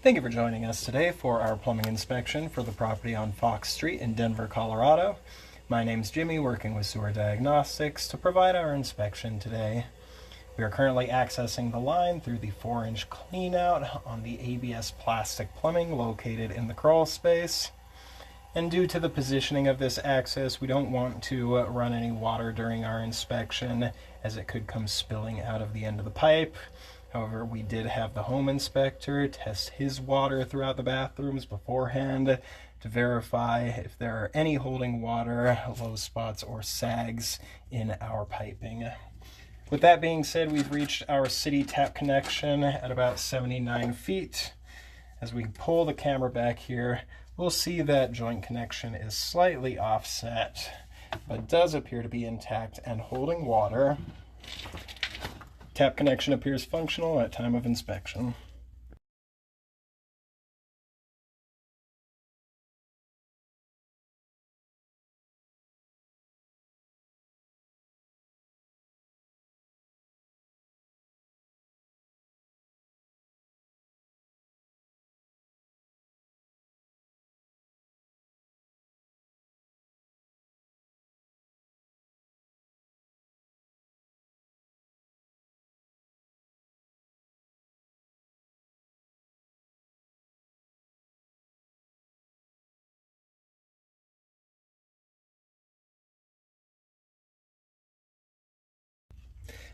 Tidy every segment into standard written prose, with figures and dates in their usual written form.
Thank you for joining us today for our plumbing inspection for the property on Fox Street in Denver, Colorado. My name's Jimmy, working with Sewer Diagnostics to provide our inspection today. We are currently accessing the line through the 4-inch cleanout on the ABS plastic plumbing located in the crawl space. And due to the positioning of this access, we don't want to run any water during our inspection, as it could come spilling out of the end of the pipe. However, we did have the home inspector test his water throughout the bathrooms beforehand to verify if there are any holding water, low spots, or sags in our piping. With that being said, we've reached our city tap connection at about 79 feet. As we pull the camera back here, we'll see that joint connection is slightly offset, but does appear to be intact and holding water. Tap connection appears functional at time of inspection.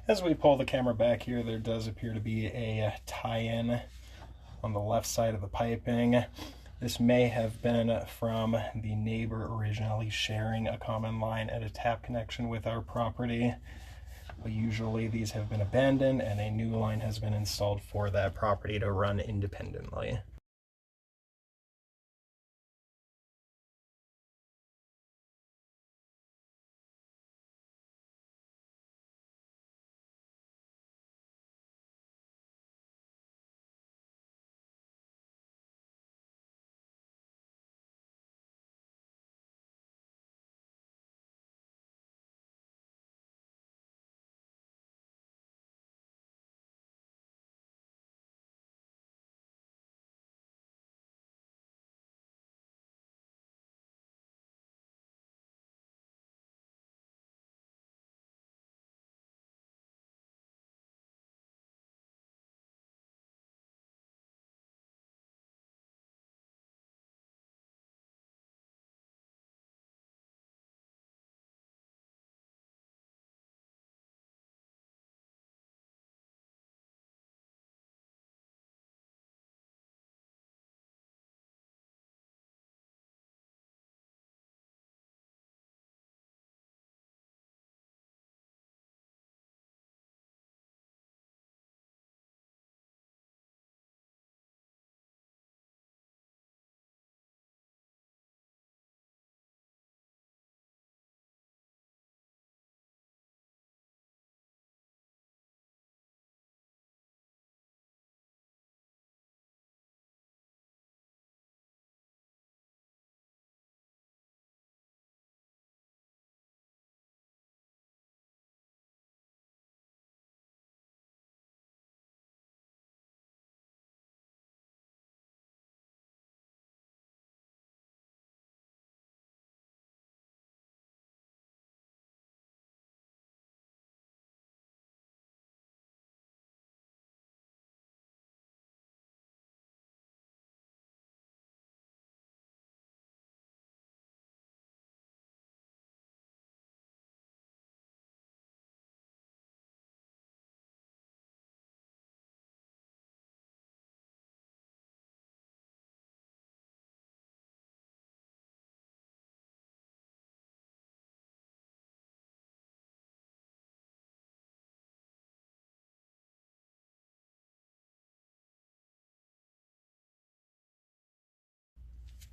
As we pull the camera back here, there does appear to be a tie-in on the left side of the piping. This may have been from the neighbor originally sharing a common line and a tap connection with our property. But usually these have been abandoned and a new line has been installed for that property to run independently.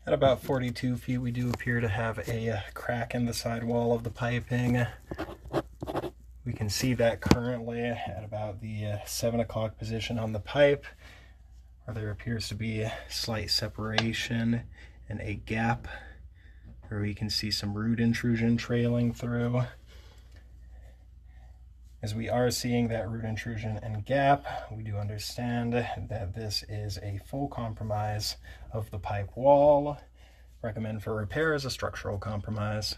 At about 42 feet, we do appear to have a crack in the sidewall of the piping. We can see that currently at about the 7 o'clock position on the pipe, where there appears to be a slight separation and a gap where we can see some root intrusion trailing through. As we are seeing that root intrusion and gap, we do understand that this is a full compromise of the pipe wall. Recommend for repair as a structural compromise.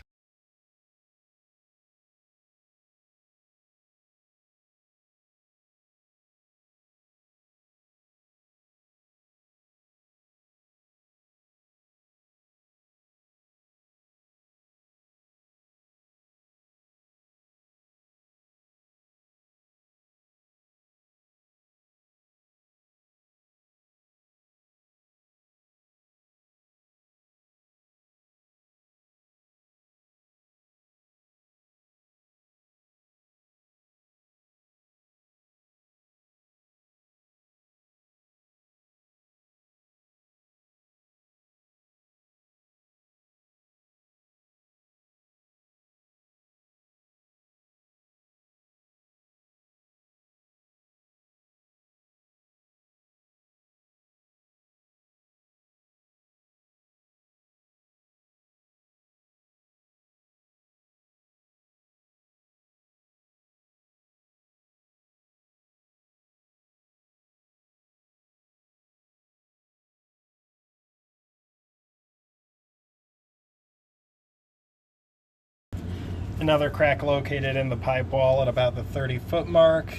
Another crack located in the pipe wall at about the 30-foot mark.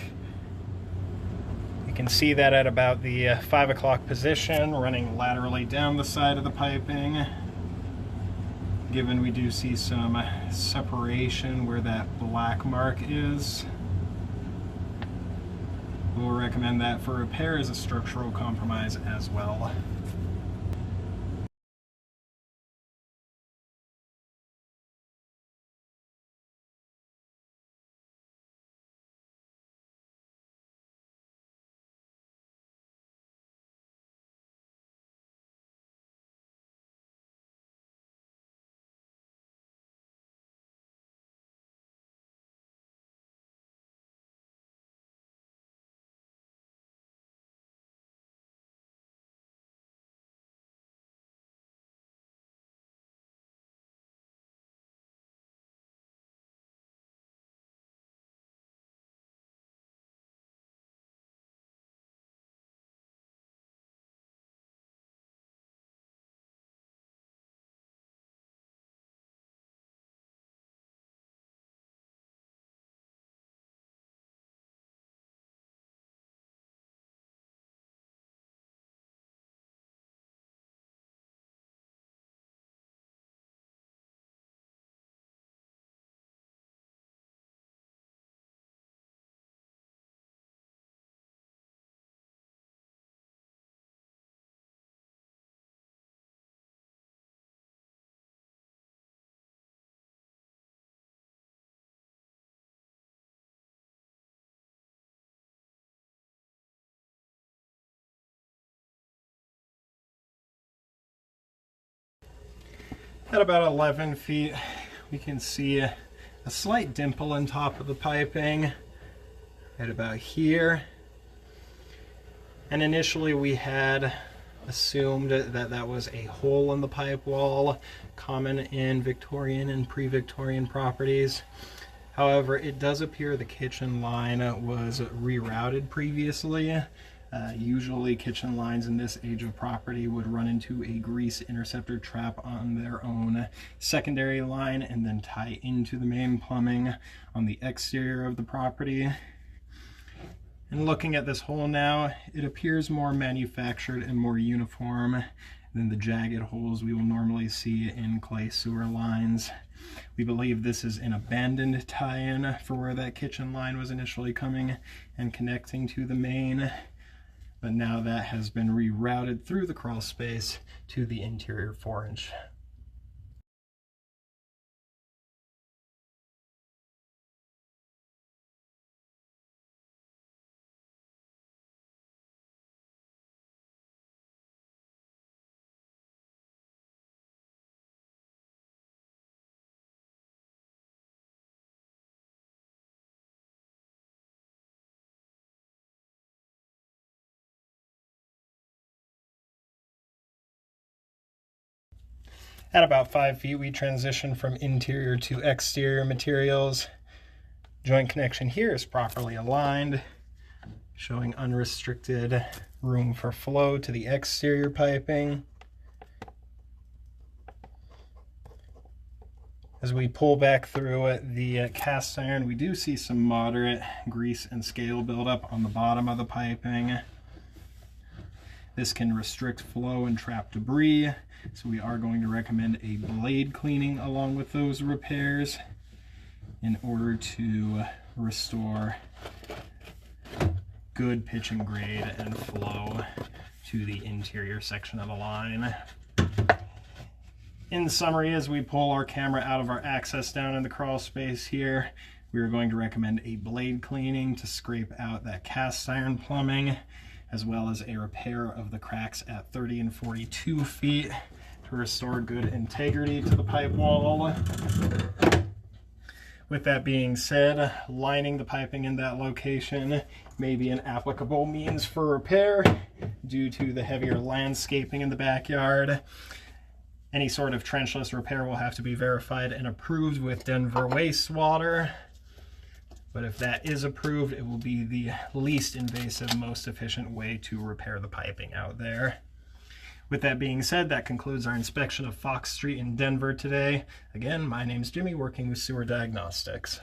You can see that at about the 5 o'clock position, running laterally down the side of the piping. Given we do see some separation where that black mark is, we'll recommend that for repair as a structural compromise as well. At about 11 feet, we can see a slight dimple on top of the piping right about here. And initially we had assumed that that was a hole in the pipe wall, common in Victorian and pre-Victorian properties. However, it does appear the kitchen line was rerouted previously. Usually kitchen lines in this age of property would run into a grease interceptor trap on their own secondary line and then tie into the main plumbing on the exterior of the property. And looking at this hole now, it appears more manufactured and more uniform than the jagged holes we will normally see in clay sewer lines. We believe this is an abandoned tie-in for where that kitchen line was initially coming and connecting to the main, but now that has been rerouted through the crawl space to the interior 4-inch. At about 5 feet, we transition from interior to exterior materials. Joint connection here is properly aligned, showing unrestricted room for flow to the exterior piping. As we pull back through the cast iron, we do see some moderate grease and scale buildup on the bottom of the piping. This can restrict flow and trap debris, so we are going to recommend a blade cleaning along with those repairs in order to restore good pitch and grade and flow to the interior section of the line. In summary, as we pull our camera out of our access down in the crawl space here, we are going to recommend a blade cleaning to scrape out that cast iron plumbing, as well as a repair of the cracks at 30 and 42 feet to restore good integrity to the pipe wall. With that being said, lining the piping in that location may be an applicable means for repair due to the heavier landscaping in the backyard. Any sort of trenchless repair will have to be verified and approved with Denver wastewater. But if that is approved, it will be the least invasive, most efficient way to repair the piping out there. With that being said, that concludes our inspection of Fox Street in Denver today. Again, my name's Jimmy, working with Sewer Diagnostics.